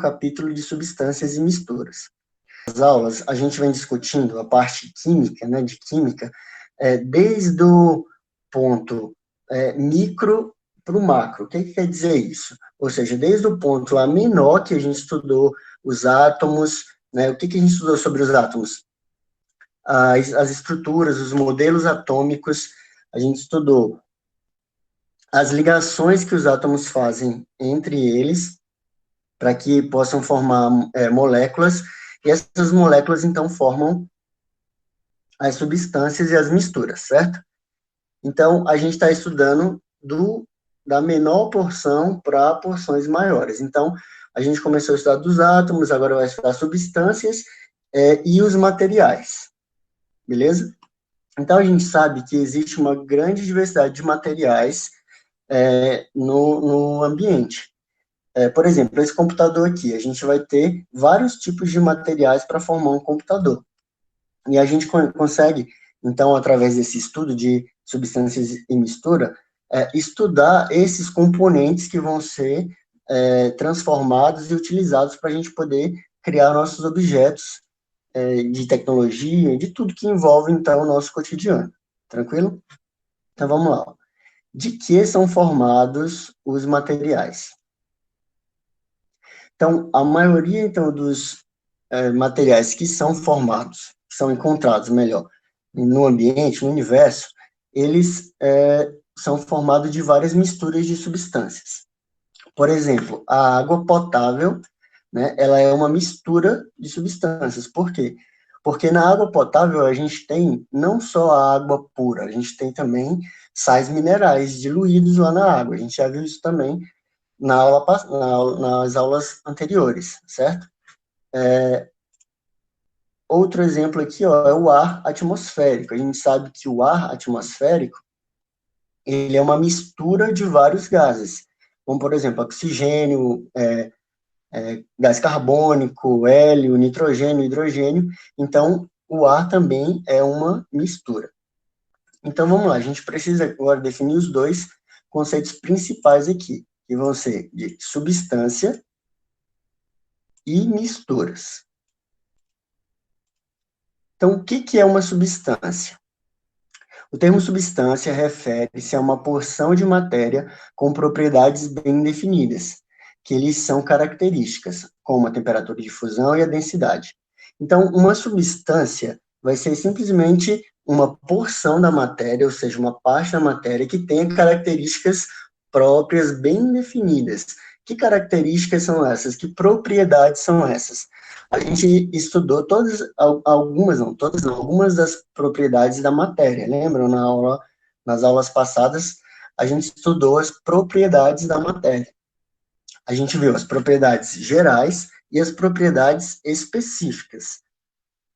capítulo de substâncias e misturas. Nas aulas, a gente vem discutindo a parte química, né, de química, desde o ponto micro para o macro. O que quer dizer isso? Ou seja, desde o ponto lá menor, que a gente estudou os átomos, né, o que a gente estudou sobre os átomos? As estruturas, os modelos atômicos, a gente estudou as ligações que os átomos fazem entre eles, para que possam formar moléculas, e essas moléculas, então, formam as substâncias e as misturas, certo? Então, a gente está estudando da menor porção para porções maiores. Então, a gente começou a estudar dos átomos, agora vai estudar substâncias e os materiais, beleza? Então, a gente sabe que existe uma grande diversidade de materiais no ambiente. Por exemplo, esse computador aqui, a gente vai ter vários tipos de materiais para formar um computador. E a gente consegue, então, através desse estudo de substâncias e mistura, estudar esses componentes que vão ser transformados e utilizados para a gente poder criar nossos objetos de tecnologia, de tudo que envolve, então, o nosso cotidiano. Tranquilo? Então, vamos lá. De que são formados os materiais? Então, a maioria, então, dos materiais que são formados, que são encontrados, melhor, no ambiente, no universo, eles são formados de várias misturas de substâncias. Por exemplo, a água potável, né, ela é uma mistura de substâncias. Por quê? Porque na água potável a gente tem não só a água pura, a gente tem também sais minerais diluídos lá na água. A gente já viu isso também nas aulas anteriores, certo? Outro exemplo aqui, ó, é o ar atmosférico. A gente sabe que o ar atmosférico, ele é uma mistura de vários gases, como, por exemplo, oxigênio, gás carbônico, hélio, nitrogênio, hidrogênio. Então, o ar também é uma mistura. Então, vamos lá, a gente precisa agora definir os dois conceitos principais aqui, que vão ser de substância e misturas. Então, o que é uma substância? O termo substância refere-se a uma porção de matéria com propriedades bem definidas, que lhes são características, como a temperatura de fusão e a densidade. Então, uma substância vai ser simplesmente uma porção da matéria, ou seja, uma parte da matéria que tenha características próprias bem definidas. Que características são essas? Que propriedades são essas? A gente estudou algumas das propriedades da matéria. Lembram? Nas aulas passadas, a gente estudou as propriedades da matéria. A gente viu as propriedades gerais e as propriedades específicas.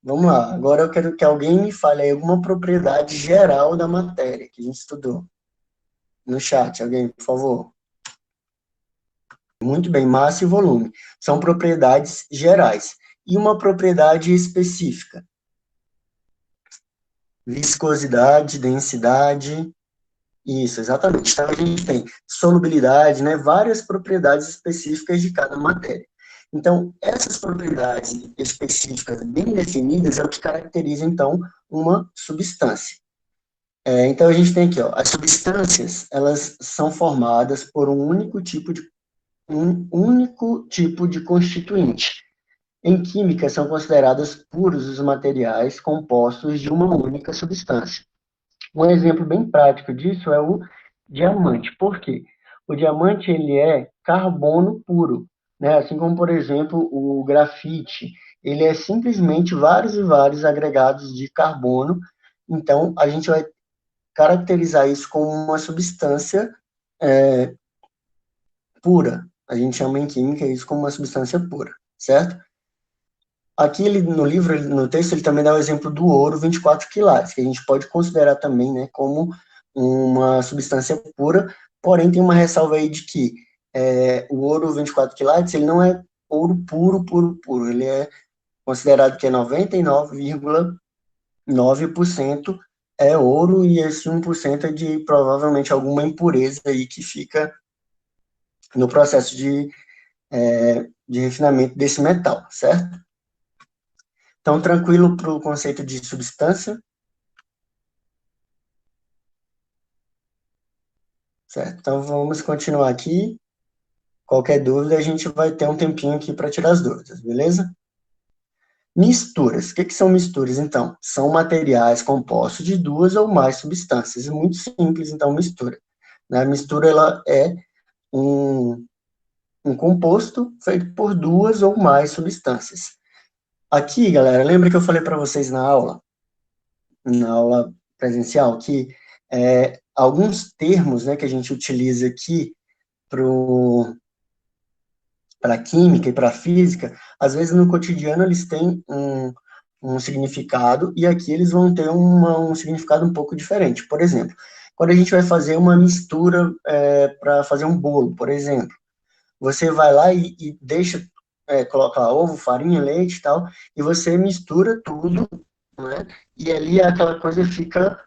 Vamos lá, agora eu quero que alguém me fale aí alguma propriedade geral da matéria que a gente estudou. No chat, alguém, por favor. Muito bem, massa e volume. São propriedades gerais. E uma propriedade específica? Viscosidade, densidade. Isso, exatamente. Então, a gente tem solubilidade, né? Várias propriedades específicas de cada matéria. Então, essas propriedades específicas bem definidas é o que caracteriza, então, uma substância. Então, a gente tem aqui, ó, as substâncias, elas são formadas por um único tipo de constituinte. Em química, são consideradas puros os materiais compostos de uma única substância. Um exemplo bem prático disso é o diamante. Por quê? O diamante, ele é carbono puro, né? Assim como, por exemplo, o grafite, ele é simplesmente vários e vários agregados de carbono. Então, a gente vai caracterizar isso como uma substância pura. A gente chama em química isso como uma substância pura, certo? Aqui no livro, no texto, ele também dá o exemplo do ouro 24 quilates, que a gente pode considerar também, né, como uma substância pura, porém tem uma ressalva aí de que o ouro 24 quilates, ele não é ouro puro, puro, puro, ele é considerado que é 99,9% é ouro, e esse 1% é de provavelmente alguma impureza aí que fica no processo de de refinamento desse metal, certo? Então, tranquilo para o conceito de substância? Certo, então vamos continuar aqui. Qualquer dúvida, a gente vai ter um tempinho aqui para tirar as dúvidas, beleza? Misturas. O que são misturas, então? São materiais compostos de duas ou mais substâncias. É muito simples, então, mistura. Né? A mistura, ela é um composto feito por duas ou mais substâncias. Aqui, galera, lembra que eu falei para vocês na aula presencial, que alguns termos, né, que a gente utiliza aqui para química e para física, às vezes no cotidiano eles têm um significado, e aqui eles vão ter um significado um pouco diferente. Por exemplo, quando a gente vai fazer uma mistura para fazer um bolo, por exemplo, você vai lá e deixa, coloca lá ovo, farinha, leite e tal, e você mistura tudo, né? E ali aquela coisa fica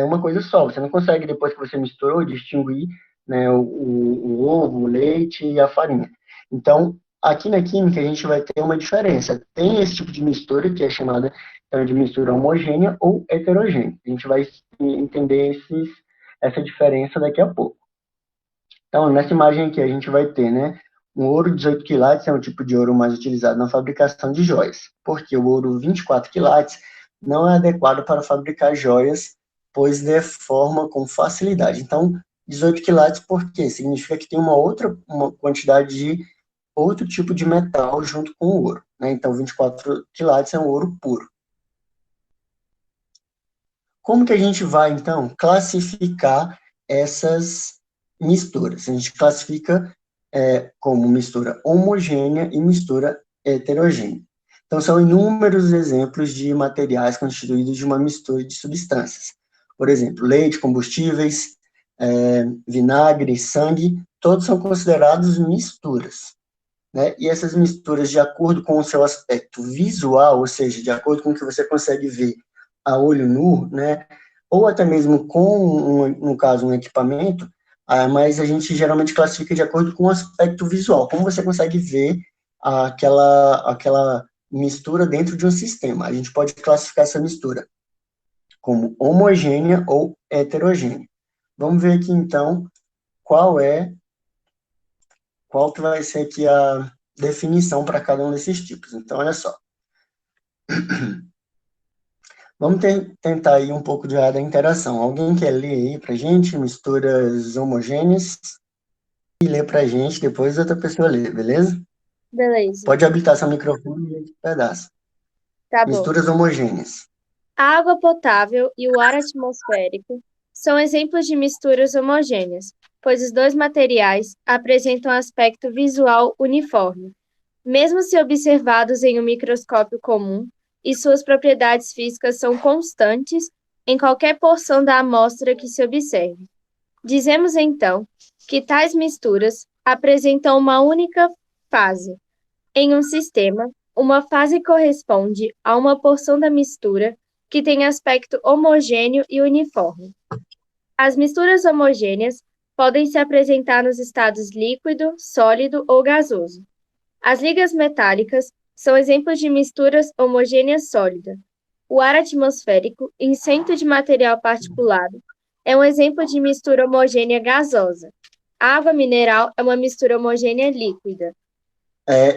uma coisa só. Você não consegue, depois que você misturou, distinguir, né, o ovo, o leite e a farinha. Então, aqui na química, a gente vai ter uma diferença. Tem esse tipo de mistura, que é chamada então, de mistura homogênea ou heterogênea. A gente vai entender essa diferença daqui a pouco. Então, nessa imagem aqui, a gente vai ter, né, um ouro 18 quilates é um tipo de ouro mais utilizado na fabricação de joias, porque o ouro 24 quilates não é adequado para fabricar joias, pois deforma com facilidade. Então, 18 quilates, por quê? Significa que tem uma quantidade de outro tipo de metal junto com o ouro, né? Então, 24 quilates é um ouro puro. Como que a gente vai, então, classificar essas misturas? A gente classifica como mistura homogênea e mistura heterogênea. Então, são inúmeros exemplos de materiais constituídos de uma mistura de substâncias. Por exemplo, leite, combustíveis, vinagre, sangue, todos são considerados misturas. Né? E essas misturas, de acordo com o seu aspecto visual, ou seja, de acordo com o que você consegue ver a olho nu, né? Ou até mesmo com, no caso, um equipamento, mas a gente geralmente classifica de acordo com o aspecto visual, como você consegue ver aquela mistura dentro de um sistema. A gente pode classificar essa mistura como homogênea ou heterogênea. Vamos ver aqui, então, qual que vai ser aqui a definição para cada um desses tipos. Então, olha só. Vamos tentar aí um pouco da interação. Alguém quer ler aí para gente, misturas homogêneas? E ler para gente, depois outra pessoa lê, beleza? Beleza, Pode habilitar seu microfone e pedaço. tá bom. Misturas homogêneas. A água potável e o ar atmosférico são exemplos de misturas homogêneas, pois os dois materiais apresentam aspecto visual uniforme, mesmo se observados em um microscópio comum, e suas propriedades físicas são constantes em qualquer porção da amostra que se observe. Dizemos então que tais misturas apresentam uma única fase. Em um sistema, uma fase corresponde a uma porção da mistura que tem aspecto homogêneo e uniforme. As misturas homogêneas podem se apresentar nos estados líquido, sólido ou gasoso. As ligas metálicas são exemplos de misturas homogêneas sólida. O ar atmosférico, isento de material particulado, é um exemplo de mistura homogênea gasosa. A água mineral é uma mistura homogênea líquida.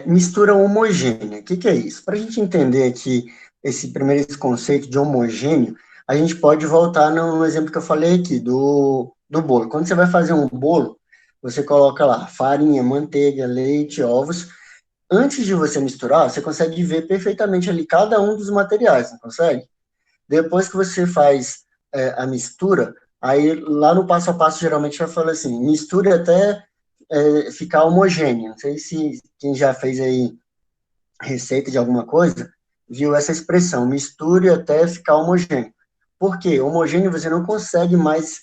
Mistura homogênea. O que é isso? Para a gente entender aqui esse conceito de homogêneo, a gente pode voltar no exemplo que eu falei aqui, do bolo. Quando você vai fazer um bolo, você coloca lá farinha, manteiga, leite, ovos. Antes de você misturar, você consegue ver perfeitamente ali cada um dos materiais, não consegue? Depois que você faz a mistura, aí lá no passo a passo, geralmente vai falar assim, misture até ficar homogêneo. Não sei se quem já fez aí receita de alguma coisa, viu essa expressão, misture até ficar homogêneo. Por quê? Homogêneo você não consegue mais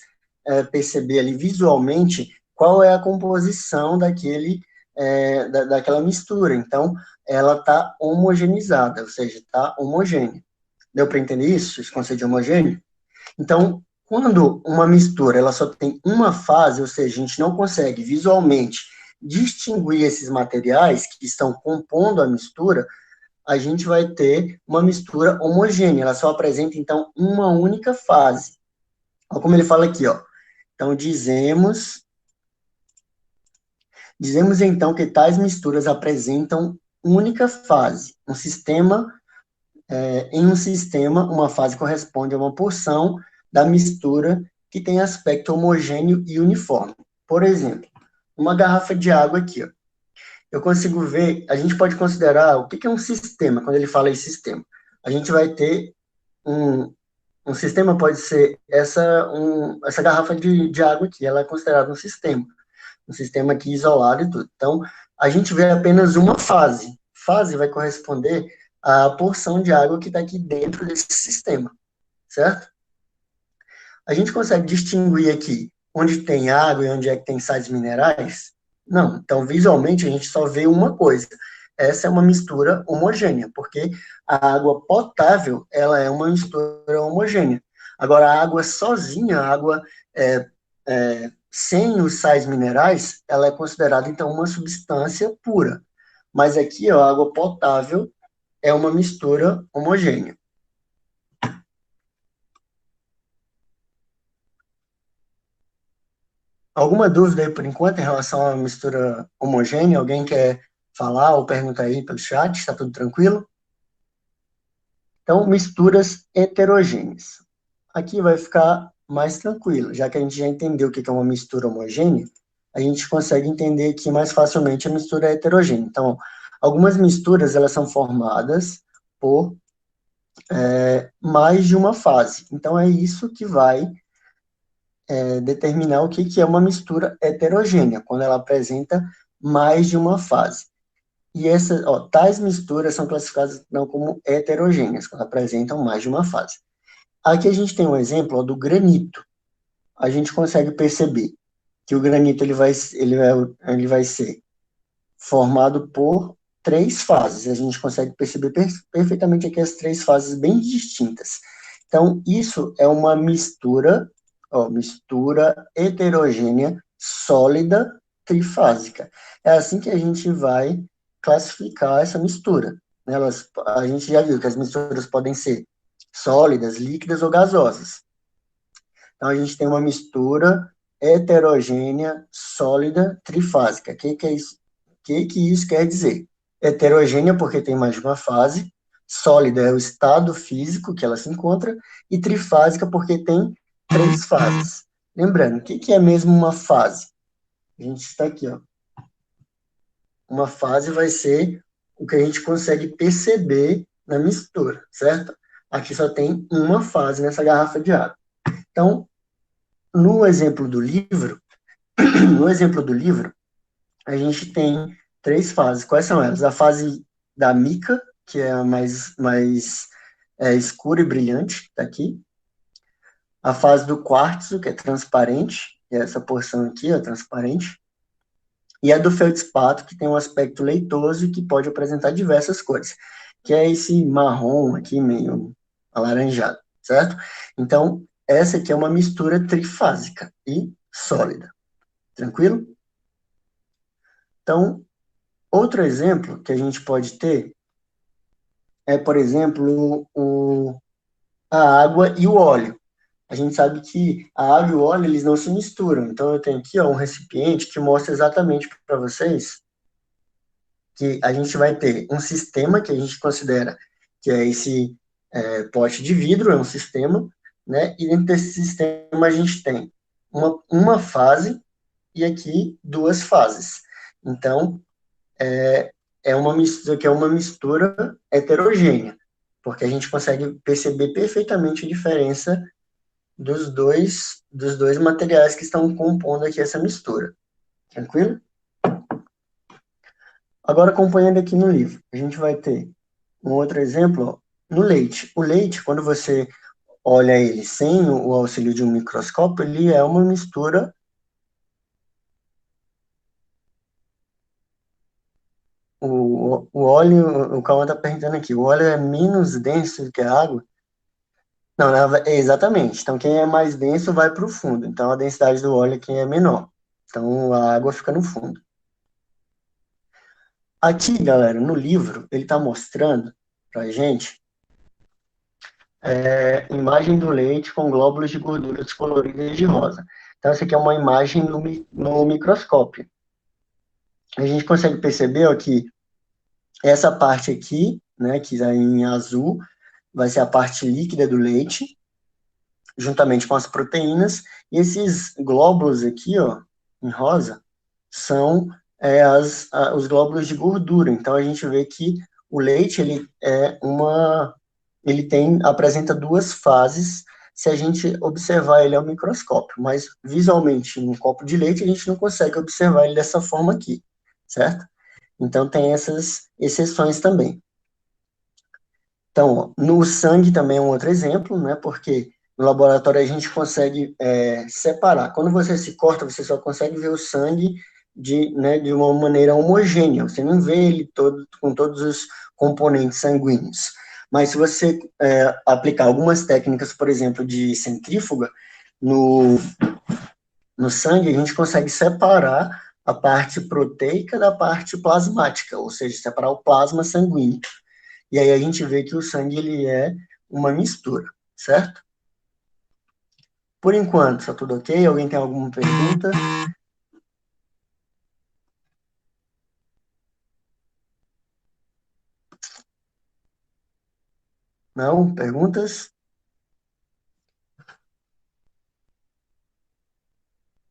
perceber ali visualmente qual é a composição daquela mistura. Então, ela está homogeneizada, ou seja, está homogênea. Deu para entender isso? Esse conceito de homogêneo? Então, quando uma mistura ela só tem uma fase, ou seja, a gente não consegue visualmente distinguir esses materiais que estão compondo a mistura, a gente vai ter uma mistura homogênea, ela só apresenta, então, uma única fase. Olha como ele fala aqui, ó. Então, dizemos então que tais misturas apresentam única fase. Em um sistema, uma fase corresponde a uma porção da mistura que tem aspecto homogêneo e uniforme. Por exemplo, uma garrafa de água aqui, ó. Eu consigo ver, a gente pode considerar o que é um sistema, quando ele fala em sistema. A gente vai ter um sistema, pode ser essa garrafa de água aqui, ela é considerada um sistema aqui isolado e tudo. Então, a gente vê apenas uma fase. Fase vai corresponder à porção de água que está aqui dentro desse sistema, certo? A gente consegue distinguir aqui onde tem água e onde é que tem sais minerais? Não. Então, visualmente, a gente só vê uma coisa. Essa é uma mistura homogênea, porque a água potável, ela é uma mistura homogênea. Agora, a água sozinha, a água sem os sais minerais, ela é considerada, então, uma substância pura. Mas aqui, ó, a água potável é uma mistura homogênea. Alguma dúvida aí, por enquanto, em relação à mistura homogênea? Alguém quer falar ou perguntar aí pelo chat? Está tudo tranquilo? Então, misturas heterogêneas. Aqui vai ficar mais tranquilo, já que a gente já entendeu o que é uma mistura homogênea, a gente consegue entender aqui mais facilmente a mistura heterogênea. Então, algumas misturas, elas são formadas por mais de uma fase. Então, é isso que vai determinar o que é uma mistura heterogênea, quando ela apresenta mais de uma fase. E tais misturas são classificadas não como heterogêneas, quando apresentam mais de uma fase. Aqui a gente tem um exemplo do granito. A gente consegue perceber que o granito ele vai ser formado por 3 fases. A gente consegue perceber perfeitamente aqui as 3 fases bem distintas. Então, isso é uma mistura heterogênea sólida trifásica. É assim que a gente vai classificar essa mistura. A gente já viu que as misturas podem ser sólidas, líquidas ou gasosas. Então, a gente tem uma mistura heterogênea sólida trifásica. O que é isso? O que isso quer dizer? Heterogênea porque tem mais de uma fase, sólida é o estado físico que ela se encontra, e trifásica porque tem 3 fases. Lembrando, o que é mesmo uma fase? A gente está aqui, ó. Uma fase vai ser o que a gente consegue perceber na mistura, certo? Aqui só tem uma fase nessa garrafa de água. Então, no exemplo do livro, a gente tem 3 fases. Quais são elas? A fase da mica, que é a mais escura e brilhante, tá aqui. A fase do quartzo, que é transparente, que é essa porção aqui, ó, transparente. E a do feldspato, que tem um aspecto leitoso e que pode apresentar diversas cores, que é esse marrom aqui, meio alaranjado, certo? Então, essa aqui é uma mistura trifásica e sólida. Tranquilo? Então, outro exemplo que a gente pode ter é, por exemplo, a água e o óleo. A gente sabe que a água e o óleo, eles não se misturam. Então, eu tenho aqui, ó, um recipiente que mostra exatamente para vocês que a gente vai ter um sistema que a gente considera que é esse pote de vidro, é um sistema, né? E dentro desse sistema a gente tem uma fase e aqui 2 fases. Então, é uma mistura heterogênea, porque a gente consegue perceber perfeitamente a diferença dos dois materiais que estão compondo aqui essa mistura. Tranquilo? Agora, acompanhando aqui no livro, a gente vai ter um outro exemplo, ó, no leite. O leite, quando você olha ele sem o auxílio de um microscópio, ele é uma mistura. O óleo, o Cauã está perguntando aqui, o óleo é menos denso do que a água? Não, exatamente. Então, quem é mais denso vai para o fundo. Então, a densidade do óleo aqui é menor. Então, a água fica no fundo. Aqui, galera, no livro, ele está mostrando para a gente imagem do leite com glóbulos de gordura descoloridas de rosa. Então, essa aqui é uma imagem no microscópio. A gente consegue perceber ó, que essa parte aqui, né, que está em azul, vai ser a parte líquida do leite, juntamente com as proteínas, e esses glóbulos aqui, ó, em rosa, são os glóbulos de gordura. Então, a gente vê que o leite, apresenta duas fases, se a gente observar ele ao microscópio, mas visualmente, num copo de leite, a gente não consegue observar ele dessa forma aqui, certo? Então, tem essas exceções também. Então, no sangue também é um outro exemplo, né? Porque no laboratório a gente consegue separar. Quando você se corta, você só consegue ver o sangue de uma maneira homogênea. Você não vê ele todo com todos os componentes sanguíneos. Mas se você aplicar algumas técnicas, por exemplo, de centrífuga no sangue, a gente consegue separar a parte proteica da parte plasmática, ou seja, separar o plasma sanguíneo. E aí a gente vê que o sangue ele é uma mistura, certo? Por enquanto, está tudo ok? Alguém tem alguma pergunta? Não? Perguntas?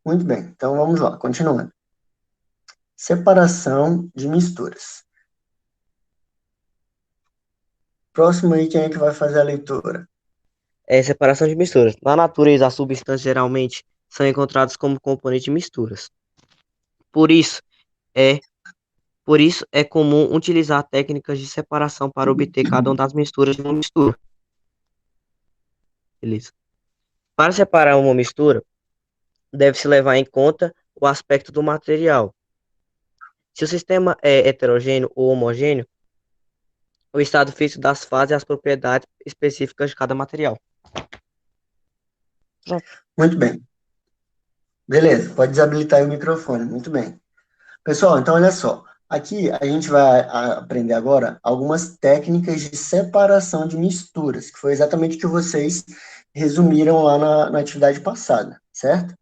Muito bem, então vamos lá, continuando. Separação de misturas. Próximo aí, quem é que vai fazer a leitura? Separação de misturas. Na natureza, as substâncias geralmente são encontradas como componentes de misturas. Por isso, é, por isso é comum utilizar técnicas de separação para obter cada uma das misturas de uma mistura. Beleza. Para separar uma mistura, deve-se levar em conta o aspecto do material. Se o sistema é heterogêneo ou homogêneo, o estado físico das fases e as propriedades específicas de cada material. Pronto. Muito bem. Beleza, pode desabilitar aí o microfone. Muito bem. Pessoal, então olha só. Aqui a gente vai aprender agora algumas técnicas de separação de misturas, que foi exatamente o que vocês resumiram lá na atividade passada, certo?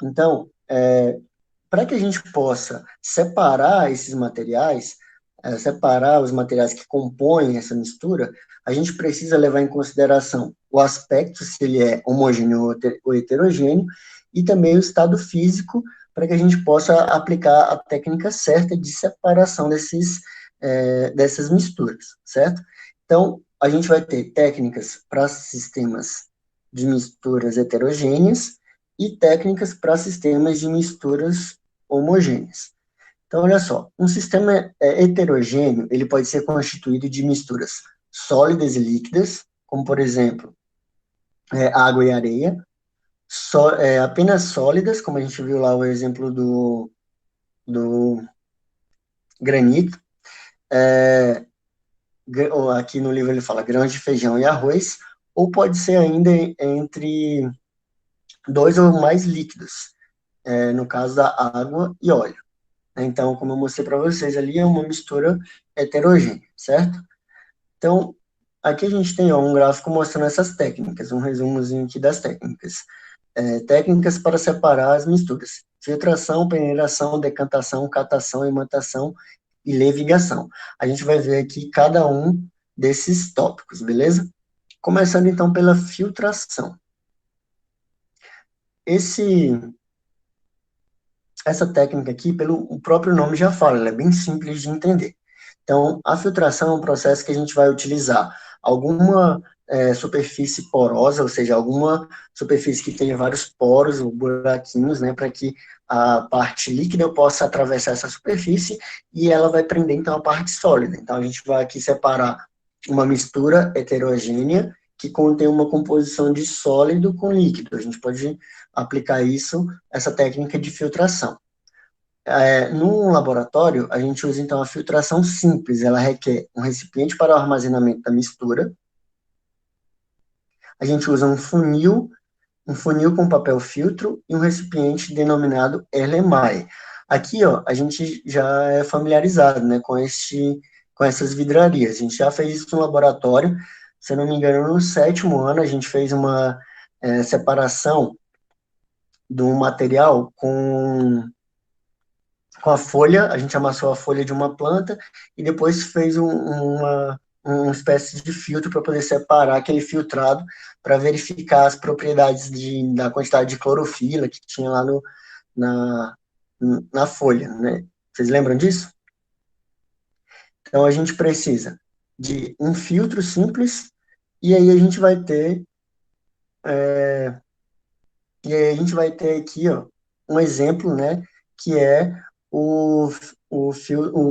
Então, para que a gente possa separar esses materiais, separar os materiais que compõem essa mistura, a gente precisa levar em consideração o aspecto, se ele é homogêneo ou heterogêneo, e também o estado físico, para que a gente possa aplicar a técnica certa de separação dessas misturas, certo? Então, a gente vai ter técnicas para sistemas de misturas heterogêneas e técnicas para sistemas de misturas homogêneas. Então, olha só, um sistema heterogêneo, ele pode ser constituído de misturas sólidas e líquidas, como, por exemplo, água e areia, apenas sólidas, como a gente viu lá o exemplo do granito, aqui no livro ele fala grãos de feijão e arroz, ou pode ser ainda entre dois ou mais líquidos, no caso da água e óleo. Então, como eu mostrei para vocês ali, é uma mistura heterogênea, certo? Então, aqui a gente tem um gráfico mostrando essas técnicas, um resumozinho aqui das técnicas. Técnicas para separar as misturas: filtração, peneiração, decantação, catação, imantação e levigação. A gente vai ver aqui cada um desses tópicos, beleza? Começando então pela filtração. Essa técnica aqui, pelo o próprio nome já fala, ela é bem simples de entender. Então, a filtração é um processo que a gente vai utilizar alguma superfície porosa, ou seja, alguma superfície que tenha vários poros ou buraquinhos, né, para que a parte líquida possa atravessar essa superfície e ela vai prender, então, a parte sólida. Então, a gente vai aqui separar uma mistura heterogênea que contém uma composição de sólido com líquido. A gente pode aplicar essa técnica de filtração. No laboratório, a gente usa, então, a filtração simples. Ela requer um recipiente para o armazenamento da mistura. A gente usa um funil com papel filtro e um recipiente denominado Erlenmeyer. Aqui, ó, a gente já é familiarizado, né, com essas vidrarias. A gente já fez isso no laboratório, se eu não me engano, no 7º ano, a gente fez uma separação do material com a folha, a gente amassou a folha de uma planta e depois fez uma espécie de filtro para poder separar aquele filtrado para verificar as propriedades da quantidade de clorofila que tinha lá na, na folha, né? Vocês lembram disso? Então, a gente precisa de um filtro simples e aí a gente vai ter aqui, ó, um exemplo, né, que é o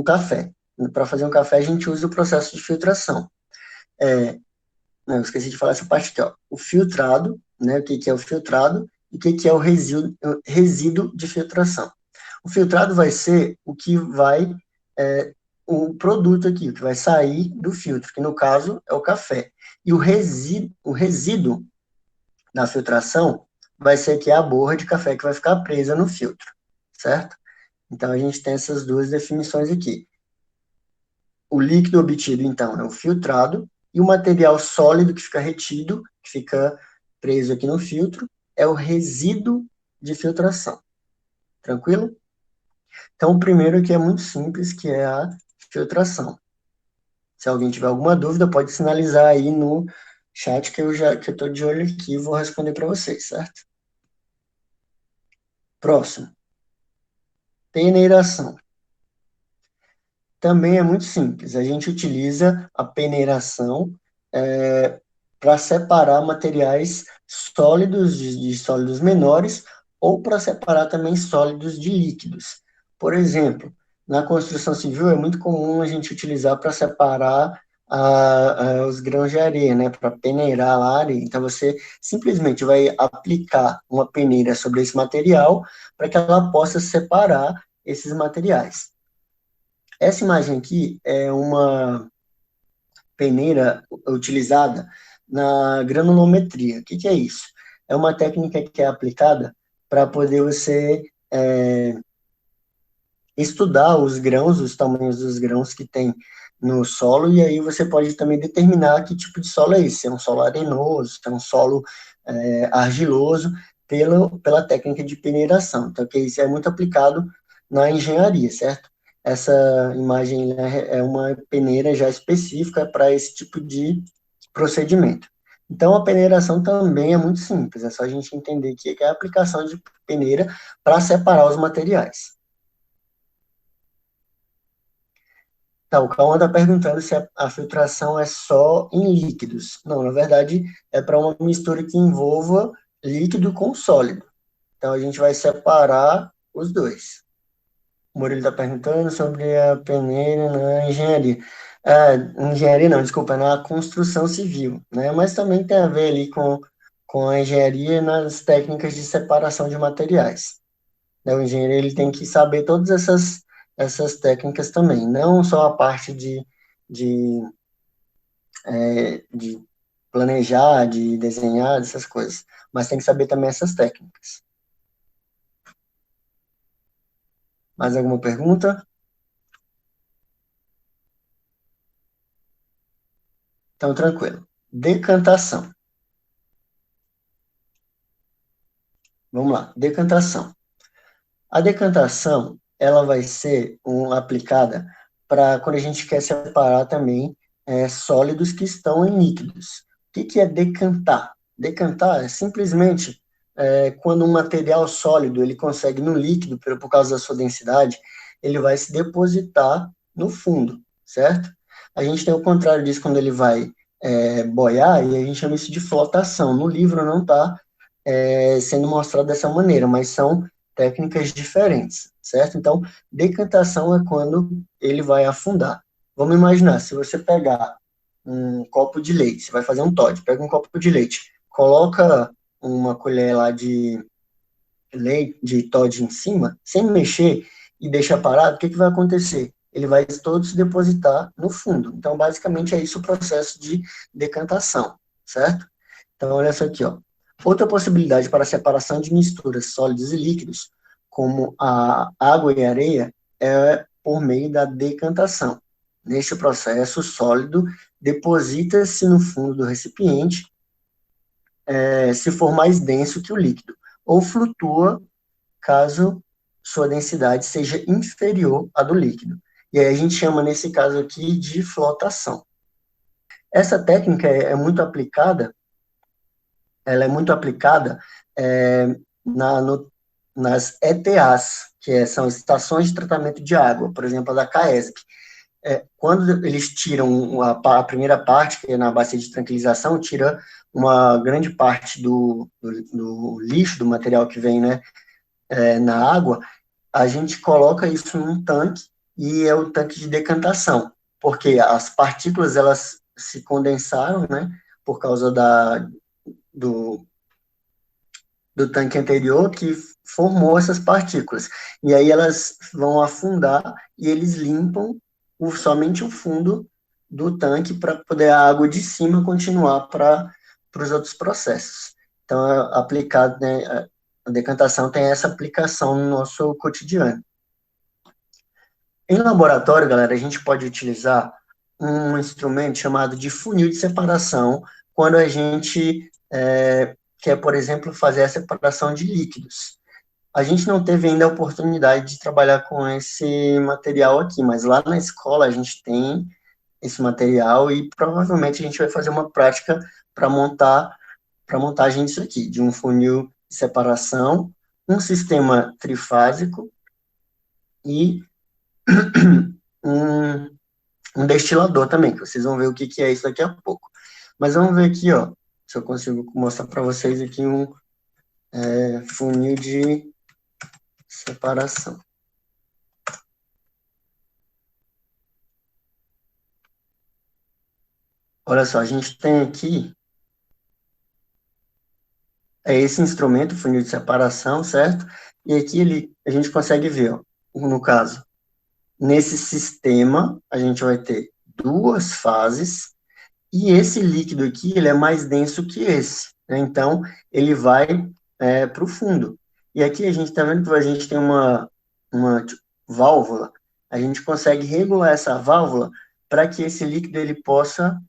café. Para fazer um café, a gente usa o processo de filtração. Não, eu esqueci de falar essa parte aqui, ó. O filtrado, né, o que que é o filtrado e o que que é o resíduo de filtração. O filtrado vai ser o que vai, o produto aqui, o que vai sair do filtro, que no caso é o café. E o resíduo da filtração vai ser aqui a borra de café que vai ficar presa no filtro, certo? Então, a gente tem essas duas definições aqui. O líquido obtido, então, é o filtrado, e o material sólido que fica retido, que fica preso aqui no filtro, é o resíduo de filtração. Tranquilo? Então, o primeiro aqui é muito simples, que é a filtração. Se alguém tiver alguma dúvida, pode sinalizar aí no chat que eu estou de olho aqui e vou responder para vocês, certo? Próximo. Peneiração. Também é muito simples. A gente utiliza a peneiração para separar materiais sólidos de sólidos menores ou para separar também sólidos de líquidos. Por exemplo, na construção civil é muito comum a gente utilizar para separar os grãos de areia, né, para peneirar a areia. Então, você simplesmente vai aplicar uma peneira sobre esse material para que ela possa separar esses materiais. Essa imagem aqui é uma peneira utilizada na granulometria. O que que é isso? É uma técnica que é aplicada para poder você estudar os grãos, os tamanhos dos grãos que tem no solo, e aí você pode também determinar que tipo de solo é esse, se é um solo arenoso, se é um solo argiloso, pela técnica de peneiração. Então, que isso é muito aplicado na engenharia, certo? Essa imagem, né, é uma peneira já específica para esse tipo de procedimento. Então, a peneiração também é muito simples, é só a gente entender que é a aplicação de peneira para separar os materiais. Tá, o Cauã está perguntando se a filtração é só em líquidos. Não, na verdade, é para uma mistura que envolva líquido com sólido. Então, a gente vai separar os dois. O Murilo está perguntando sobre a peneira na engenharia. Engenharia não, desculpa, na construção civil, né? Mas também tem a ver ali com a engenharia nas técnicas de separação de materiais. O engenheiro ele tem que saber todas essas técnicas também, não só a parte de planejar, de desenhar, essas coisas, mas tem que saber também essas técnicas. Mais alguma pergunta? Então, tranquilo. Decantação. Vamos lá, decantação. A decantação, ela vai ser aplicada para quando a gente quer separar também sólidos que estão em líquidos. O que é decantar? Decantar é simplesmente quando um material sólido ele consegue no líquido, por causa da sua densidade, ele vai se depositar no fundo, certo? A gente tem o contrário disso quando ele vai boiar, e a gente chama isso de flotação. No livro não está sendo mostrado dessa maneira, mas são técnicas diferentes, certo? Então, decantação é quando ele vai afundar. Vamos imaginar, se você pegar um copo de leite, você vai fazer um Toddy, pega um copo de leite, coloca uma colher lá de leite, de Toddy em cima, sem mexer, e deixa parado, o que vai acontecer? Ele vai todo se depositar no fundo. Então, basicamente, é isso o processo de decantação, certo? Então, olha só aqui, ó. Outra possibilidade para a separação de misturas sólidos e líquidos como a água e a areia, é por meio da decantação. Neste processo, o sólido deposita-se no fundo do recipiente, se for mais denso que o líquido, ou flutua caso sua densidade seja inferior à do líquido. E aí a gente chama, nesse caso aqui, de flotação. Essa técnica é muito aplicada, ela é muito aplicada nas ETAs, que são estações de tratamento de água, por exemplo, a da CAESP. Quando eles tiram a primeira parte, que é na bacia de tranquilização, tira uma grande parte do lixo, do material que vem, né, na água, a gente coloca isso num tanque, e é o tanque de decantação, porque as partículas, elas se condensaram, né, por causa do tanque anterior, que formou essas partículas. E aí elas vão afundar e eles limpam somente o fundo do tanque para poder a água de cima continuar para os outros processos. Então, aplicado, né, a decantação tem essa aplicação no nosso cotidiano. Em laboratório, galera, a gente pode utilizar um instrumento chamado de funil de separação, quando a gente quer, por exemplo, fazer a separação de líquidos. A gente não teve ainda a oportunidade de trabalhar com esse material aqui, mas lá na escola a gente tem esse material e provavelmente a gente vai fazer uma prática para montagem disso aqui, de um funil de separação, um sistema trifásico e um destilador também, que vocês vão ver o que é isso daqui a pouco. Mas vamos ver aqui, ó, se eu consigo mostrar para vocês aqui um funil de separação. Olha só, a gente tem aqui esse instrumento, funil de separação, certo? E aqui a gente consegue ver, ó, no caso, nesse sistema, a gente vai ter duas fases, e esse líquido aqui, ele é mais denso que esse, né? Então, ele vai para o fundo. E aqui a gente está vendo que a gente tem uma tipo, válvula, a gente consegue regular essa válvula para que esse líquido ele possa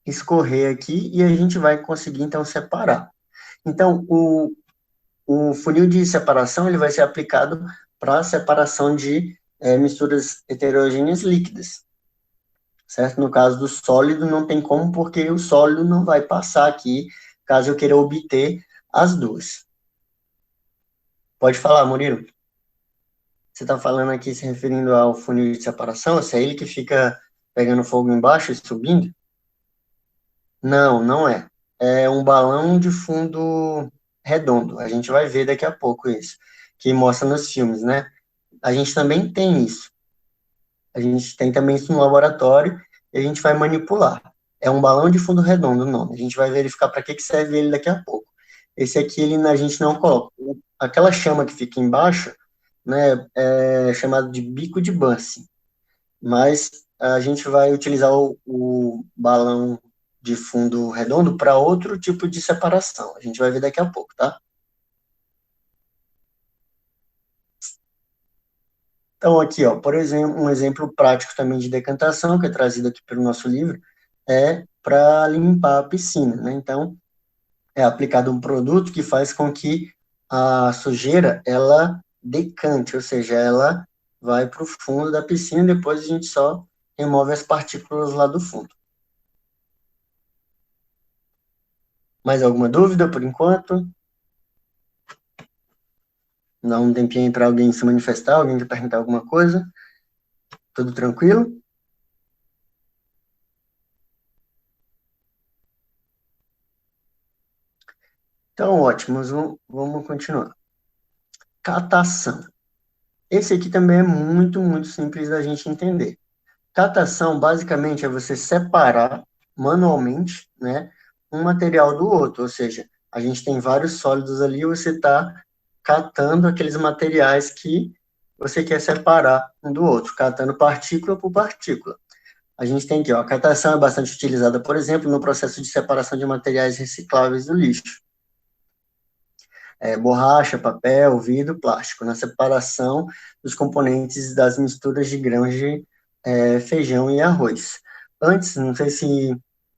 escorrer aqui e a gente vai conseguir, então, separar. Então, o funil de separação ele vai ser aplicado para separação de misturas heterogêneas líquidas, certo? No caso do sólido, não tem como, porque o sólido não vai passar aqui, caso eu queira obter as duas. Pode falar, Murilo. Você está falando aqui se referindo ao funil de separação? Se é ele que fica pegando fogo embaixo e subindo? Não, não é. É um balão de fundo redondo. A gente vai ver daqui a pouco isso, que mostra nos filmes, né? A gente também tem isso. A gente tem também isso no laboratório e a gente vai manipular. É um balão de fundo redondo o nome. A gente vai verificar para que serve ele daqui a pouco. Esse aqui a gente não coloca. Aquela chama que fica embaixo, né, é chamado de bico de Bunsen. Mas a gente vai utilizar o balão de fundo redondo para outro tipo de separação. A gente vai ver daqui a pouco, tá? Então, aqui, ó, por exemplo, um exemplo prático também de decantação, que é trazido aqui pelo nosso livro, é para limpar a piscina, né? Então, é aplicado um produto que faz com que a sujeira, ela decante, ou seja, ela vai para o fundo da piscina e depois a gente só remove as partículas lá do fundo. Mais alguma dúvida por enquanto? Dá um tempinho para alguém se manifestar, alguém quer perguntar alguma coisa? Tudo tranquilo? Então, ótimo, vamos continuar. Catação. Esse aqui também é muito, muito simples da gente entender. Catação, basicamente, é você separar manualmente, né, um material do outro, ou seja, a gente tem vários sólidos ali, você está catando aqueles materiais que você quer separar um do outro, catando partícula por partícula. A gente tem aqui, ó, a catação é bastante utilizada, por exemplo, no processo de separação de materiais recicláveis do lixo. borracha, papel, vidro, plástico, na separação dos componentes das misturas de grãos de feijão e arroz. Antes, não sei se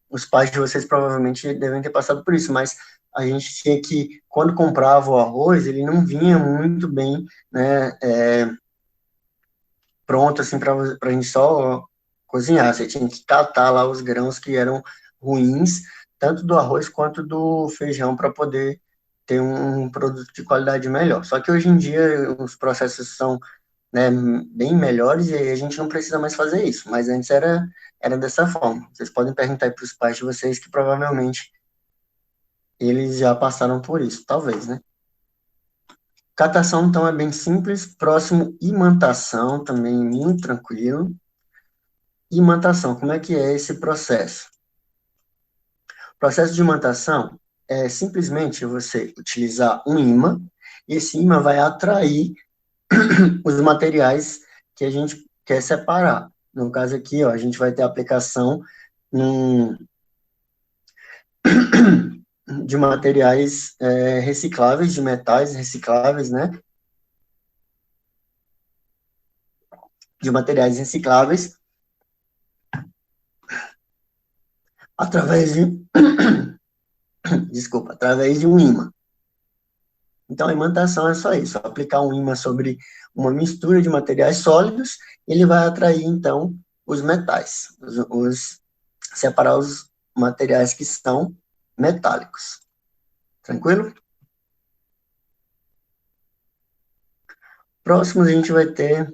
os pais de vocês provavelmente devem ter passado por isso, mas a gente tinha que, quando comprava o arroz, ele não vinha muito bem, né, pronto, assim, para a gente só cozinhar. Você tinha que catar lá os grãos que eram ruins, tanto do arroz quanto do feijão, para poder ter um produto de qualidade melhor. Só que hoje em dia os processos são, né, bem melhores e aí a gente não precisa mais fazer isso, mas antes era dessa forma. Vocês podem perguntar para os pais de vocês que provavelmente eles já passaram por isso, talvez, né? Catação, então, é bem simples. Próximo, imantação, também muito tranquilo. Imantação, como é que é esse processo? O processo de imantação é simplesmente você utilizar um ímã, e esse ímã vai atrair os materiais que a gente quer separar. No caso aqui, ó, a gente vai ter a aplicação de materiais recicláveis, de metais recicláveis, né? De materiais recicláveis, através de, desculpa, através de um ímã. Então, a imantação é só isso, aplicar um ímã sobre uma mistura de materiais sólidos, ele vai atrair, então, os metais, separar os materiais que são metálicos. Tranquilo? Próximo, a gente vai ter...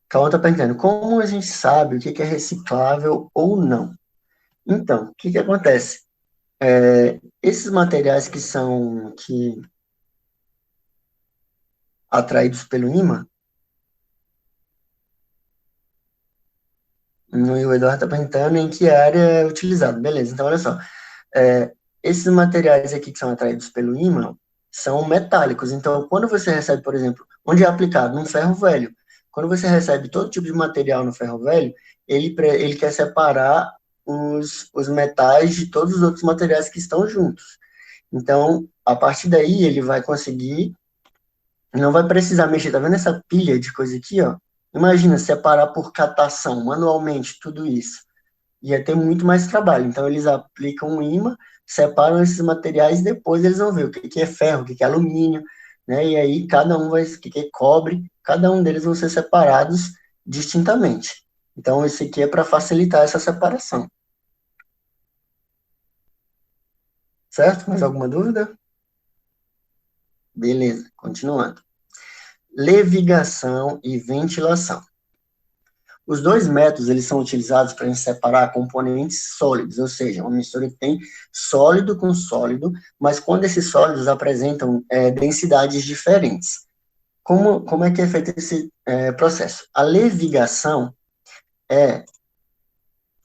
Calma, tá perguntando, como a gente sabe o que é reciclável ou não? Então, o que acontece? Esses materiais que são atraídos pelo ímã, o Eduardo está perguntando em que área é utilizado. Beleza, então olha só. Esses materiais aqui que são atraídos pelo ímã são metálicos. Então, quando você recebe, por exemplo, onde é aplicado? Num ferro velho. Quando você recebe todo tipo de material no ferro velho, ele quer separar os metais de todos os outros materiais que estão juntos. Então, a partir daí, ele vai conseguir, não vai precisar mexer, tá vendo essa pilha de coisa aqui, ó? Imagina, separar por catação, manualmente, tudo isso. Ia ter muito mais trabalho. Então, eles aplicam um ímã, separam esses materiais e depois eles vão ver o que é ferro, o que é alumínio, né? E aí, cada um vai, o que é cobre, cada um deles vão ser separados distintamente. Então, esse aqui é para facilitar essa separação. Certo? Mais alguma dúvida? Beleza, continuando. Levigação e ventilação. Os dois métodos, eles são utilizados para separar componentes sólidos, ou seja, uma mistura que tem sólido com sólido, mas quando esses sólidos apresentam densidades diferentes. Como é que é feito esse processo? A levigação é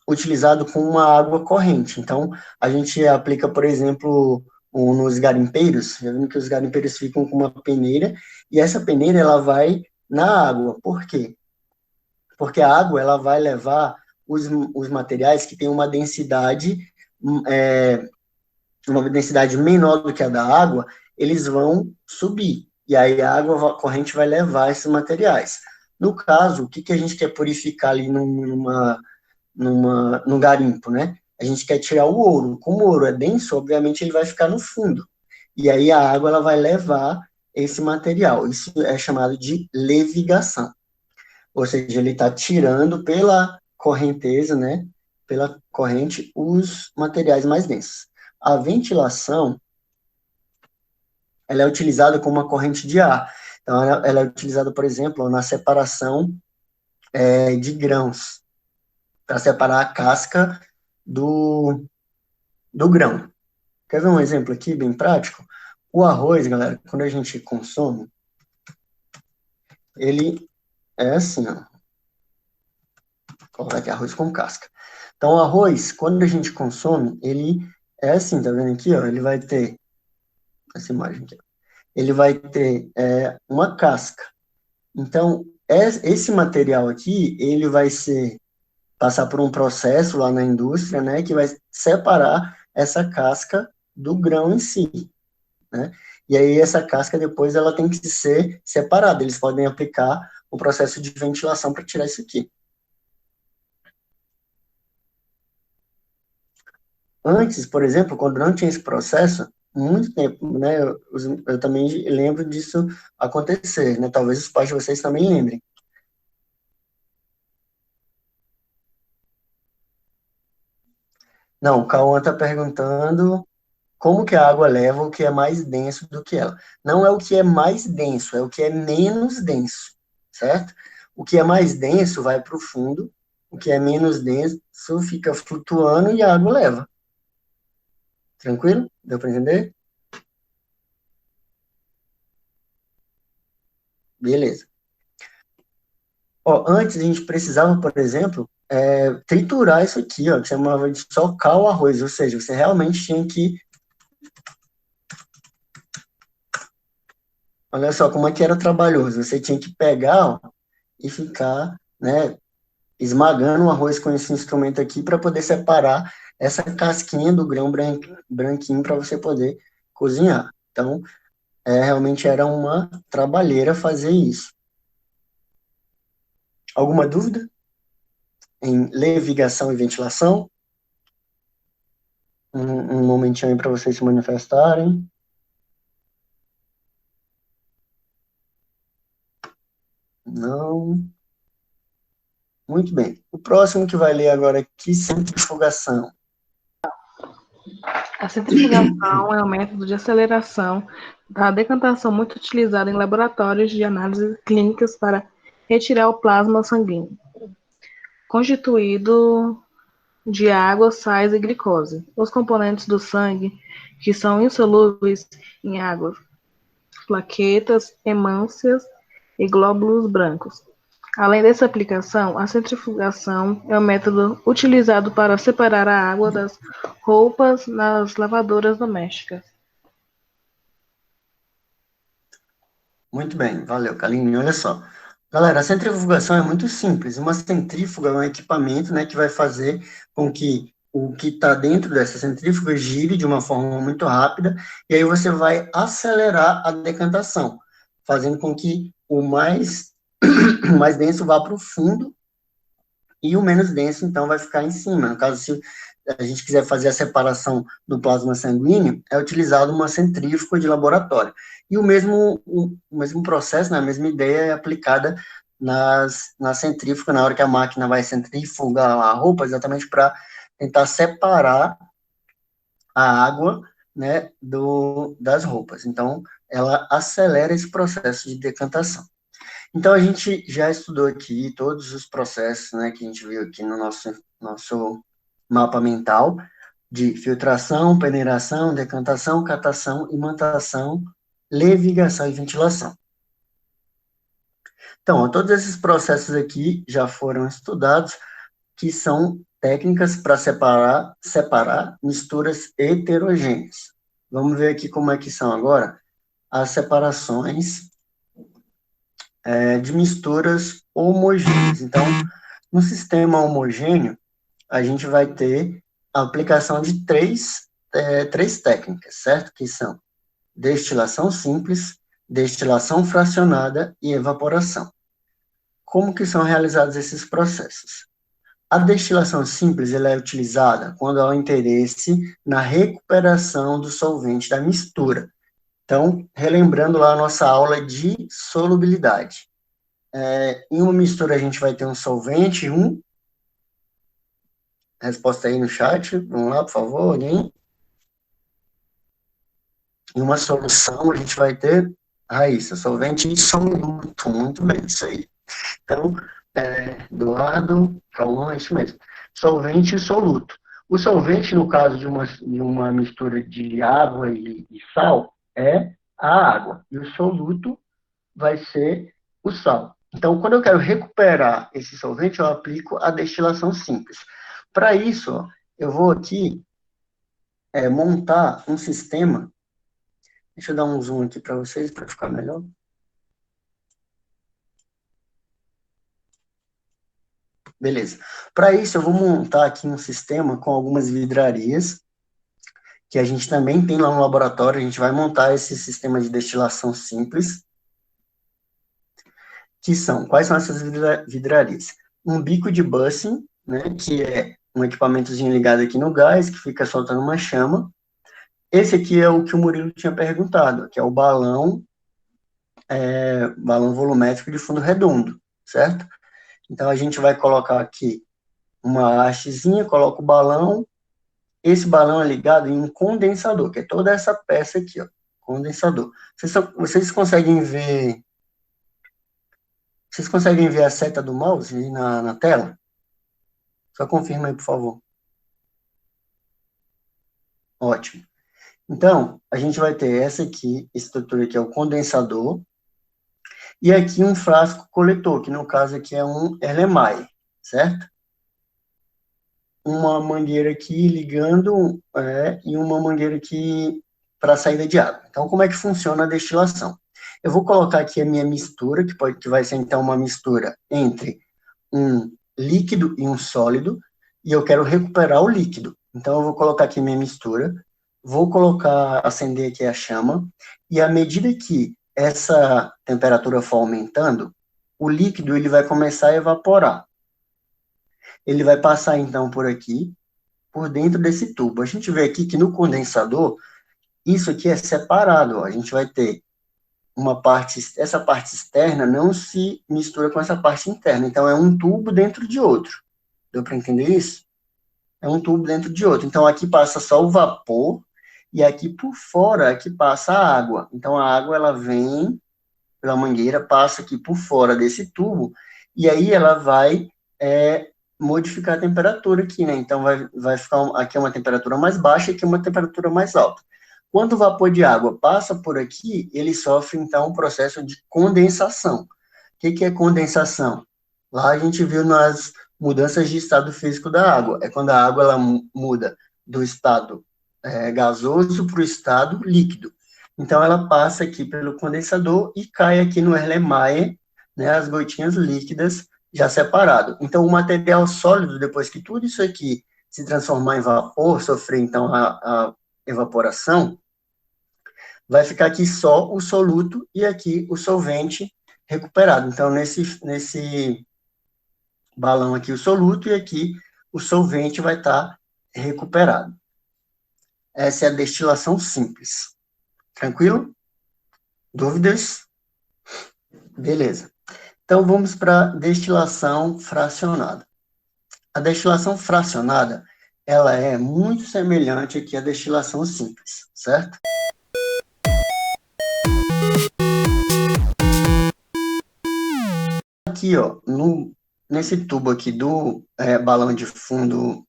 utilizado com uma água corrente. Então, a gente aplica, por exemplo, nos garimpeiros, já vendo que os garimpeiros ficam com uma peneira, e essa peneira, ela vai na água. Por quê? Porque a água, ela vai levar os materiais que têm uma densidade menor do que a da água, eles vão subir, e aí a água corrente vai levar esses materiais. No caso, o que a gente quer purificar ali num garimpo, né? A gente quer tirar o ouro. Como o ouro é denso, obviamente ele vai ficar no fundo. E aí a água ela vai levar esse material. Isso é chamado de levigação. Ou seja, ele está tirando pela correnteza, né? Pela corrente, os materiais mais densos. A ventilação, ela é utilizada como uma corrente de ar. Então, ela é utilizada, por exemplo, na separação de grãos, para separar a casca do grão. Quer ver um exemplo aqui, bem prático? O arroz, galera, quando a gente consome, ele é assim, ó. Vou colocar aqui arroz com casca. Então, o arroz, quando a gente consome, ele é assim, tá vendo aqui, ó? Ele vai ter, essa imagem aqui, ó. Ele vai ter uma casca. Então, esse material aqui, ele vai passar por um processo lá na indústria, né, que vai separar essa casca do grão em si, né? E aí essa casca depois ela tem que ser separada, eles podem aplicar o processo de ventilação para tirar isso aqui. Antes, por exemplo, quando não tinha esse processo, muito tempo, né, eu também lembro disso acontecer, né, talvez os pais de vocês também lembrem. Não, o Cauã está perguntando como que a água leva o que é mais denso do que ela. Não é o que é mais denso, é o que é menos denso, certo? O que é mais denso vai para o fundo, o que é menos denso fica flutuando e a água leva. Tranquilo? Deu para entender? Beleza. Ó, antes a gente precisava, por exemplo, triturar isso aqui, ó, que chamava de socar o arroz, ou seja, você realmente tinha que, olha só como é que era trabalhoso, você tinha que pegar, ó, e ficar, né, esmagando o arroz com esse instrumento aqui para poder separar essa casquinha do grão branquinho para você poder cozinhar. Então, realmente era uma trabalheira fazer isso. Alguma dúvida em levigação e ventilação? Um momentinho aí para vocês se manifestarem. Não. Muito bem. O próximo que vai ler agora aqui, centrifugação. A centrifugação é um método de aceleração da decantação muito utilizado em laboratórios de análises clínicas para retirar o plasma sanguíneo, constituído de água, sais e glicose. Os componentes do sangue, que são insolúveis em água, plaquetas, hemâncias e glóbulos brancos. Além dessa aplicação, a centrifugação é um método utilizado para separar a água das roupas nas lavadoras domésticas. Muito bem, valeu, Kaline. Olha só. Galera, a centrifugação é muito simples. Uma centrífuga é um equipamento, né, que vai fazer com que o que está dentro dessa centrífuga gire de uma forma muito rápida, e aí você vai acelerar a decantação, fazendo com que o mais, mais denso vá para o fundo e o menos denso, então, vai ficar em cima. No caso, se a gente quiser fazer a separação do plasma sanguíneo, é utilizado uma centrífuga de laboratório. E o mesmo processo, né, a mesma ideia é aplicada na centrífuga, na hora que a máquina vai centrifugar a roupa, exatamente para tentar separar a água, né, das roupas. Então, ela acelera esse processo de decantação. Então, a gente já estudou aqui todos os processos, né, que a gente viu aqui no nosso mapa mental, de filtração, peneiração, decantação, catação, imantação, levigação e ventilação. Então, ó, todos esses processos aqui já foram estudados, que são técnicas para separar misturas heterogêneas. Vamos ver aqui como é que são agora as separações de misturas homogêneas. Então, no sistema homogêneo, a gente vai ter a aplicação de três técnicas, certo? Que são destilação simples, destilação fracionada e evaporação. Como que são realizados esses processos? A destilação simples ela é utilizada quando há um interesse na recuperação do solvente da mistura. Então, relembrando lá a nossa aula de solubilidade. Em uma mistura a gente vai ter um solvente, resposta aí no chat, vamos lá, por favor, alguém? Em uma solução a gente vai ter, Raíssa, solvente e soluto, muito bem, isso aí. Então, Eduardo, Cauã, isso mesmo. Solvente e soluto. O solvente, no caso de uma mistura de água e sal, é a água. E o soluto vai ser o sal. Então, quando eu quero recuperar esse solvente, eu aplico a destilação simples. Para isso, ó, eu vou aqui montar um sistema. Deixa eu dar um zoom aqui para vocês, para ficar melhor. Beleza. Para isso, eu vou montar aqui um sistema com algumas vidrarias que a gente também tem lá no laboratório. A gente vai montar esse sistema de destilação simples, que são, quais são essas vidrarias? Um bico de bussing, né, que é um equipamentozinho ligado aqui no gás, que fica soltando uma chama. Esse aqui é o que o Murilo tinha perguntado, que é o balão volumétrico de fundo redondo, certo? Então, a gente vai colocar aqui uma hastezinha, coloca o balão. Esse balão é ligado em um condensador, que é toda essa peça aqui, ó, condensador. Vocês conseguem ver... Vocês conseguem ver a seta do mouse aí na tela? Só confirma aí, por favor. Ótimo. Então, a gente vai ter essa aqui, estrutura aqui é o condensador, e aqui um frasco coletor, que no caso aqui é um Erlenmeyer, certo? Uma mangueira aqui ligando, e uma mangueira aqui para saída de água. Então, como é que funciona a destilação? Eu vou colocar aqui a minha mistura, que vai ser então uma mistura entre um líquido e um sólido, e eu quero recuperar o líquido. Então, eu vou colocar aqui minha mistura, vou acender aqui a chama, e à medida que essa temperatura for aumentando, o líquido ele vai começar a evaporar. Ele vai passar, então, por aqui, por dentro desse tubo. A gente vê aqui que no condensador, isso aqui é separado, ó. A gente vai ter essa parte externa não se mistura com essa parte interna. Então, é um tubo dentro de outro. Deu para entender isso? É um tubo dentro de outro. Então, aqui passa só o vapor, e aqui por fora, aqui passa a água. Então, a água, ela vem pela mangueira, passa aqui por fora desse tubo, e aí ela vai modificar a temperatura aqui, né? Então, vai ficar aqui uma temperatura mais baixa e aqui uma temperatura mais alta. Quando o vapor de água passa por aqui, ele sofre, então, um processo de condensação. O que é condensação? Lá a gente viu nas mudanças de estado físico da água. É quando a água ela muda do estado gasoso para o estado líquido. Então, ela passa aqui pelo condensador e cai aqui no Erlenmeyer, né, as gotinhas líquidas já separado. Então, o material sólido, depois que tudo isso aqui se transformar em vapor, sofrer, então, a evaporação, vai ficar aqui só o soluto e aqui o solvente recuperado. Então, nesse balão aqui o soluto e aqui o solvente vai estar recuperado. Essa é a destilação simples. Tranquilo? Dúvidas? Beleza. Então, vamos para a destilação fracionada. A destilação fracionada, ela é muito semelhante aqui à destilação simples, certo? Aqui, ó, nesse tubo aqui do balão de fundo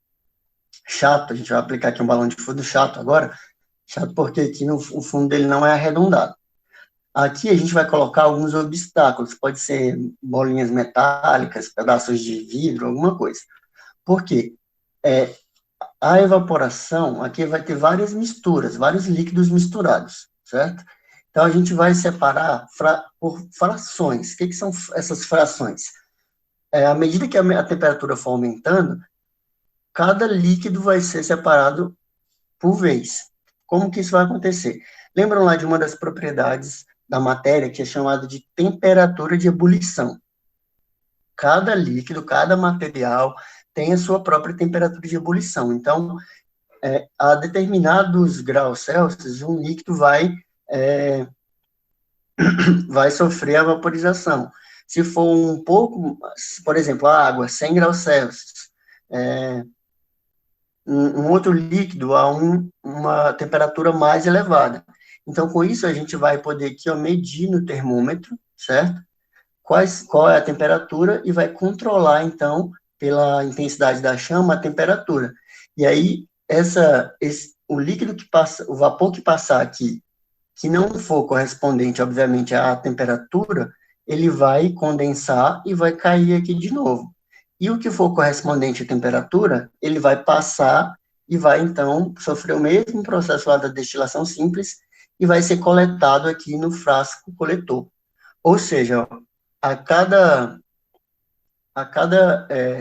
chato, a gente vai aplicar aqui um balão de fundo chato agora, chato porque aqui o fundo dele não é arredondado. Aqui a gente vai colocar alguns obstáculos, pode ser bolinhas metálicas, pedaços de vidro, alguma coisa. Por quê? A evaporação, aqui vai ter várias misturas, vários líquidos misturados, certo? Então, a gente vai separar por frações. O que são essas frações? À medida que a temperatura for aumentando, cada líquido vai ser separado por vez. Como que isso vai acontecer? Lembram lá de uma das propriedades da matéria que é chamada de temperatura de ebulição? Cada líquido, cada material tem a sua própria temperatura de ebulição. Então, a determinados graus Celsius, um líquido vai sofrer a vaporização. Se for um pouco, por exemplo, a água, 100 graus Celsius, um outro líquido a uma temperatura mais elevada. Então, com isso, a gente vai poder aqui, ó, medir no termômetro, certo? Qual é a temperatura e vai controlar, então, pela intensidade da chama, a temperatura. E aí, o líquido que passa, o vapor que passar aqui, que não for correspondente, obviamente, à temperatura, ele vai condensar e vai cair aqui de novo. E o que for correspondente à temperatura, ele vai passar e vai, então, sofrer o mesmo processo lá da destilação simples e vai ser coletado aqui no frasco coletor. Ou seja, a cada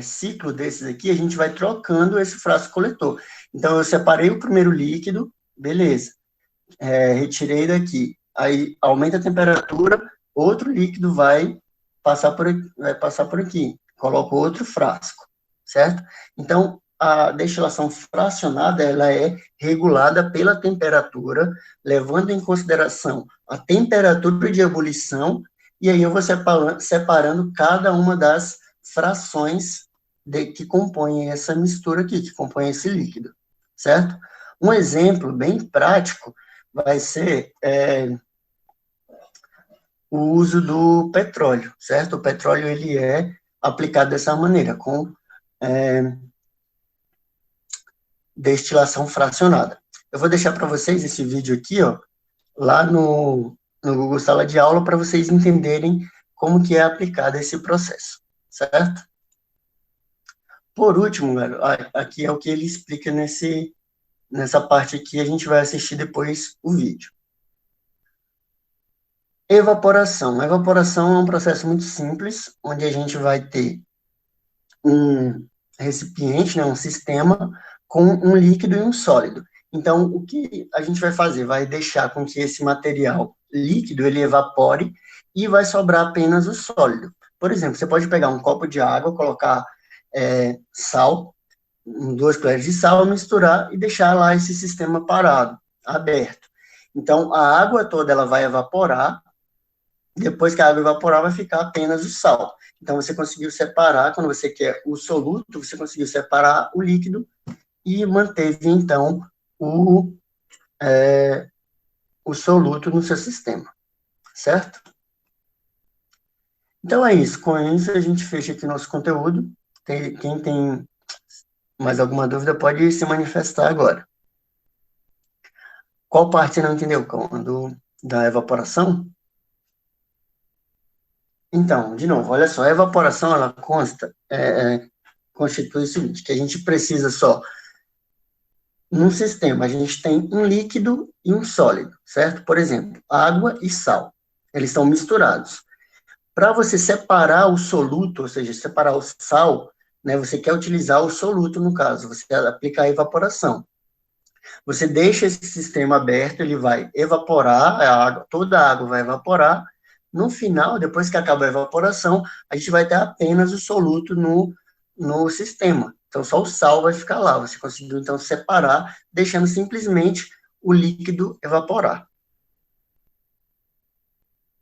ciclo desses aqui, a gente vai trocando esse frasco coletor. Então, eu separei o primeiro líquido, beleza. Retirei daqui. Aí aumenta a temperatura, outro líquido vai passar por aqui. Coloco outro frasco, certo? Então, a destilação fracionada, ela é regulada pela temperatura, levando em consideração a temperatura de ebulição, e aí eu vou separando cada uma das frações que compõem essa mistura aqui, que compõem esse líquido, certo? Um exemplo bem prático vai ser o uso do petróleo, certo? O petróleo, ele é aplicado dessa maneira, com destilação fracionada. Eu vou deixar para vocês esse vídeo aqui, ó, lá no Google Sala de Aula, para vocês entenderem como que é aplicado esse processo, certo? Por último, galera, aqui é o que ele explica nessa parte aqui, a gente vai assistir depois o vídeo. Evaporação. A evaporação é um processo muito simples, onde a gente vai ter um recipiente, né, um sistema, com um líquido e um sólido. Então, o que a gente vai fazer? Vai deixar com que esse material líquido, ele evapore, e vai sobrar apenas o sólido. Por exemplo, você pode pegar um copo de água, colocar sal, 2 colheres de sal, misturar e deixar lá esse sistema parado, aberto. Então, a água toda ela vai evaporar, depois que a água evaporar, vai ficar apenas o sal. Então, você conseguiu separar, quando você quer o soluto, você conseguiu separar o líquido e manteve, então, o soluto no seu sistema, certo? Então, é isso. Com isso, a gente fecha aqui nosso conteúdo. Quem tem mais alguma dúvida pode se manifestar agora. Qual parte você não entendeu? Da evaporação? Então, de novo, olha só, a evaporação, ela constitui o seguinte, que a gente precisa só, num sistema, a gente tem um líquido e um sólido, certo? Por exemplo, água e sal, eles estão misturados. Para você separar o soluto, ou seja, separar o sal, né, você quer utilizar o soluto, no caso, você aplica a evaporação. Você deixa esse sistema aberto, ele vai evaporar, toda a água vai evaporar. No final, depois que acaba a evaporação, a gente vai ter apenas o soluto no sistema. Então, só o sal vai ficar lá. Você conseguiu, então, separar, deixando simplesmente o líquido evaporar.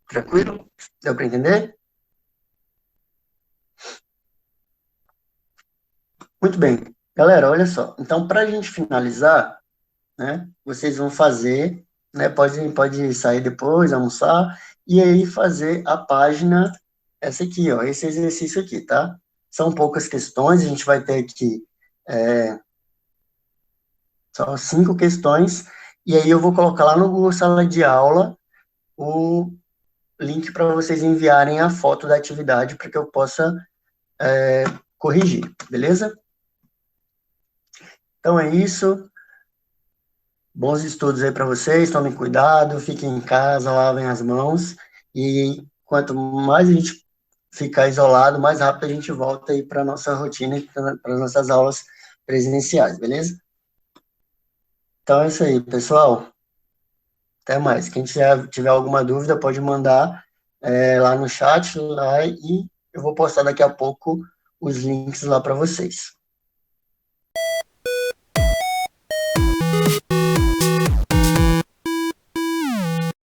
Tranquilo? Deu para entender? Muito bem. Galera, olha só. Então, para a gente finalizar, né, vocês vão fazer, né, pode sair depois, almoçar, e aí fazer a página, essa aqui, ó, esse exercício aqui, tá? São poucas questões, a gente vai ter aqui só 5 questões, e aí eu vou colocar lá no Google Sala de Aula o link para vocês enviarem a foto da atividade para que eu possa corrigir, beleza? Então é isso. Bons estudos aí para vocês, tomem cuidado, fiquem em casa, lavem as mãos, e quanto mais a gente ficar isolado, mais rápido a gente volta aí para a nossa rotina, para as nossas aulas presenciais, beleza? Então é isso aí, pessoal. Até mais. Quem tiver alguma dúvida, pode mandar lá no chat, lá, e eu vou postar daqui a pouco os links lá para vocês.